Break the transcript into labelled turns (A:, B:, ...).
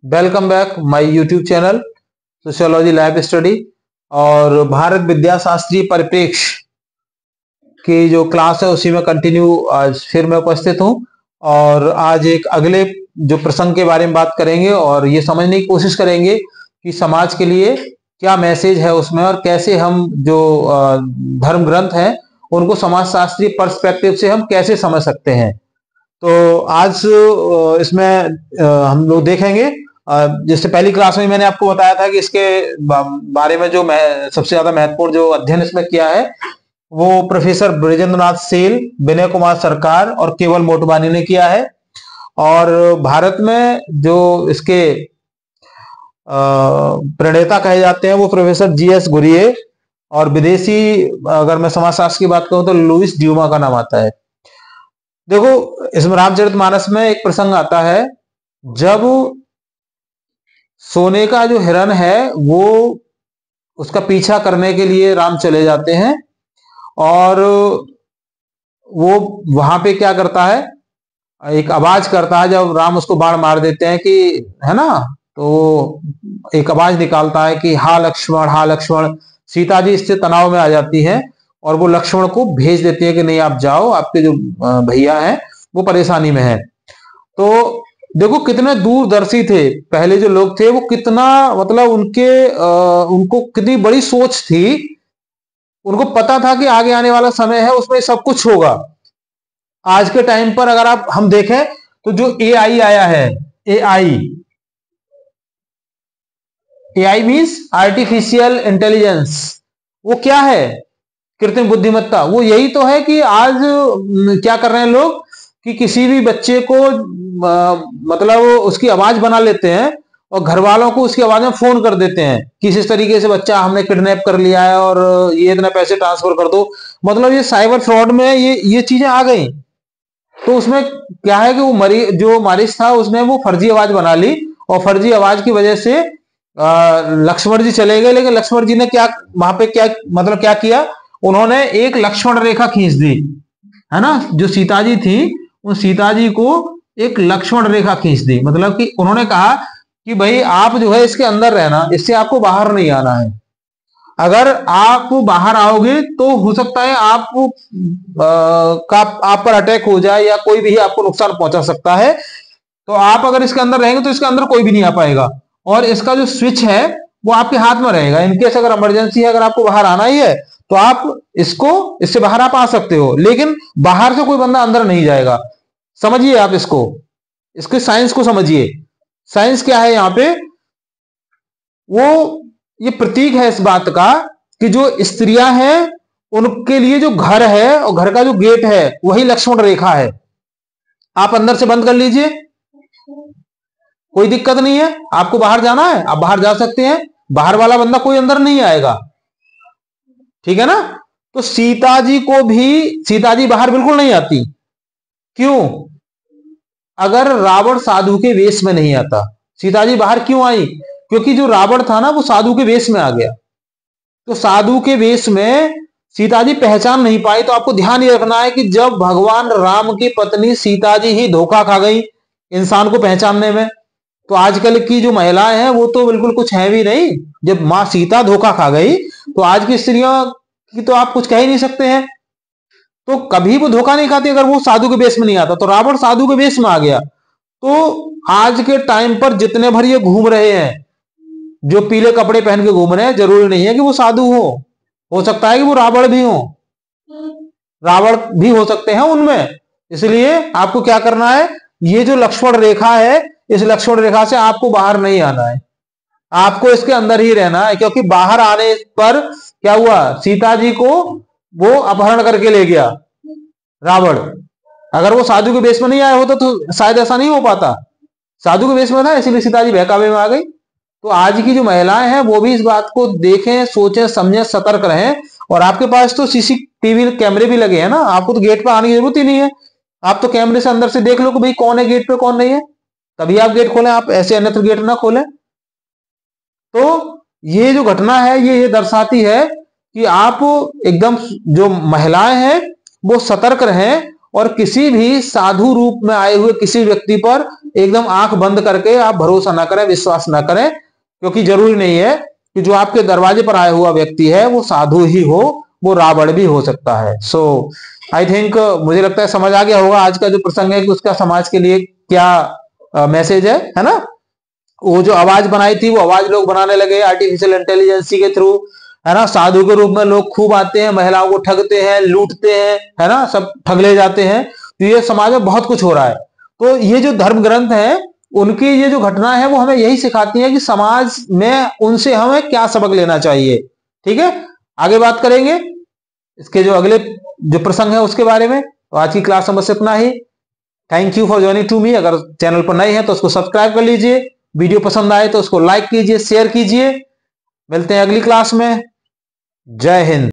A: Welcome back my YouTube channel sociology live study. और भारत विद्या शास्त्रीय परिप्रेक्ष्य की जो क्लास है उसी में कंटिन्यू आज फिर मैं उपस्थित हूं। और आज एक अगले जो प्रसंग के बारे में बात करेंगे और ये समझने की कोशिश करेंगे कि समाज के लिए क्या मैसेज है उसमें और कैसे हम जो धर्म ग्रंथ हैं उनको समाजशास्त्रीय पर्सपेक्टिव से हम कैसे समझ सकते हैं। तो आज इसमें हम लोग देखेंगे। जैसे पहली क्लास में मैंने आपको बताया था कि इसके बारे में जो सबसे ज्यादा महत्वपूर्ण जो अध्ययन इसमें किया है वो प्रोफेसर ब्रजेंद्रनाथ सेल, विनय कुमार सरकार और केवल मोटवानी ने किया है। और भारत में जो इसके प्रणेता कहे जाते हैं वो प्रोफेसर जीएस गुरिये, और विदेशी अगर मैं समाजशास्त्र की बात करूं तो लुइस ड्यूमा का नाम आता है। देखो, इसमें रामचरितमानस में एक प्रसंग आता है जब सोने का जो हिरण है वो उसका पीछा करने के लिए राम चले जाते हैं और वो वहां पे क्या करता है, एक आवाज करता है जब राम उसको बाण मार देते हैं कि है ना, तो एक आवाज निकालता है कि हा लक्ष्मण, हा लक्ष्मण। सीता जी इससे तनाव में आ जाती हैं और वो लक्ष्मण को भेज देती है कि नहीं आप जाओ, आपके जो भैया हैं वो परेशानी में है। तो देखो कितने दूरदर्शी थे पहले जो लोग थे, वो कितना मतलब उनको कितनी बड़ी सोच थी। उनको पता था कि आगे आने वाला समय है उसमें सब कुछ होगा। आज के टाइम पर अगर हम देखें तो जो एआई आया है, एआई मींस आर्टिफिशियल इंटेलिजेंस, वो क्या है? कृत्रिम बुद्धिमत्ता। वो यही तो है कि आज क्या कर रहे हैं लोग कि किसी भी बच्चे को मतलब उसकी आवाज बना लेते हैं और घर वालों को उसकी आवाज में फोन कर देते हैं कि इस तरीके से बच्चा हमने किडनैप कर लिया है और ये इतने पैसे ट्रांसफर कर दो। मतलब ये साइबर फ्रॉड में ये चीजें आ गई। तो उसमें क्या है कि वो जो मरीज था उसने वो फर्जी आवाज बना ली और फर्जी आवाज की वजह से लक्ष्मण जी चले गए। लेकिन लक्ष्मण जी ने क्या वहां पे क्या किया, उन्होंने एक लक्ष्मण रेखा खींच दी, है ना। जो सीता जी थी उन सीता जी को एक लक्ष्मण रेखा खींच दी। मतलब कि उन्होंने कहा कि भाई आप जो है इसके अंदर रहना, इससे आपको बाहर नहीं आना है। अगर आप बाहर आओगे तो हो सकता है आप पर अटैक हो जाए या कोई भी आपको नुकसान पहुंचा सकता है। तो आप अगर इसके अंदर रहेंगे तो इसके अंदर कोई भी नहीं आ पाएगा और इसका जो स्विच है वो आपके हाथ में रहेगा। इनकेस अगर इमरजेंसी है, अगर आपको बाहर आना ही है तो आप इससे बाहर आप आ सकते हो, लेकिन बाहर से कोई बंदा अंदर नहीं जाएगा। समझिए आप इसके साइंस को समझिए। साइंस क्या है यहाँ पे? वो ये प्रतीक है इस बात का कि जो स्त्रियां हैं उनके लिए जो घर है और घर का जो गेट है वही लक्ष्मण रेखा है। आप अंदर से बंद कर लीजिए, कोई दिक्कत नहीं है। आपको बाहर जाना है आप बाहर जा सकते हैं, बाहर वाला बंदा कोई अंदर नहीं आएगा, ठीक है ना। तो सीता जी बाहर बिल्कुल नहीं आती। क्यों? अगर रावण साधु के वेश में नहीं आता, सीता जी बाहर क्यों आई? क्योंकि जो रावण था ना वो साधु के वेश में आ गया। तो साधु के वेश में सीता जी पहचान नहीं पाई। तो आपको ध्यान ये रखना है कि जब भगवान राम की पत्नी सीता जी ही धोखा खा गई इंसान को पहचानने में, तो आजकल की जो महिलाएं हैं वो तो बिल्कुल कुछ है भी नहीं। जब मां सीता धोखा खा गई तो आज की स्त्रियों की तो आप कुछ कह ही नहीं सकते हैं। तो कभी वो धोखा नहीं खाती अगर वो साधु के वेश में नहीं आता। तो रावण साधु के वेश में आ गया। तो आज के टाइम पर जितने भर ये घूम रहे हैं, जो पीले कपड़े पहन के घूम रहे हैं, जरूरी नहीं है कि वो साधु हो सकता है कि वो रावण भी हो सकते हैं उनमें। इसलिए आपको क्या करना है, ये जो लक्ष्मण रेखा है इस लक्ष्मण रेखा से आपको बाहर नहीं आना है, आपको इसके अंदर ही रहना है। क्योंकि बाहर आने पर क्या हुआ, सीता जी को वो अपहरण करके ले गया रावण। अगर वो साधु के वेश में नहीं आया होता तो शायद ऐसा नहीं हो पाता। साधु के वेश में था इसीलिए सीता जी बहकावे में आ गई। तो आज की जो महिलाएं हैं वो भी इस बात को देखें, सोचें, समझें, सतर्क रहें। और आपके पास तो सीसीटीवी कैमरे भी लगे हैं ना, आपको तो गेट पर आने की जरूरत ही नहीं है। आप तो कैमरे से अंदर से देख लो कि भाई कौन है गेट पे कौन नहीं है, तभी आप गेट खोलें। आप ऐसे अन्यत्र गेट ना खोलें। तो ये जो घटना है ये दर्शाती है कि आप एकदम जो महिलाएं हैं वो सतर्क रहें और किसी भी साधु रूप में आए हुए किसी व्यक्ति पर एकदम आंख बंद करके आप भरोसा ना करें, विश्वास ना करें, क्योंकि जरूरी नहीं है कि जो आपके दरवाजे पर आया हुआ व्यक्ति है वो साधु ही हो, वो रावण भी हो सकता है। सो आई थिंक मुझे लगता है समझ आ गया होगा आज का जो प्रसंग है कि उसका समाज के लिए क्या मैसेज है ना। वो जो आवाज बनाई थी वो आवाज लोग बनाने लगे आर्टिफिशियल इंटेलिजेंसी के थ्रू, है ना। साधु के रूप में लोग खूब आते हैं, महिलाओं को ठगते हैं, लूटते हैं, है ना, सब ठग ले जाते हैं। तो ये समाज में बहुत कुछ हो रहा है। तो ये जो धर्म ग्रंथ है उनकी ये जो घटना है वो हमें यही सिखाती है कि समाज में उनसे हमें क्या सबक लेना चाहिए। ठीक है, आगे बात करेंगे इसके जो अगले जो प्रसंग है उसके बारे में। तो आज की क्लास में बस इतना ही। Thank you for joining to me. अगर चैनल पर नए हैं तो उसको सब्सक्राइब कर लीजिए, वीडियो पसंद आए तो उसको लाइक कीजिए, शेयर कीजिए। मिलते हैं अगली क्लास में। जय हिंद।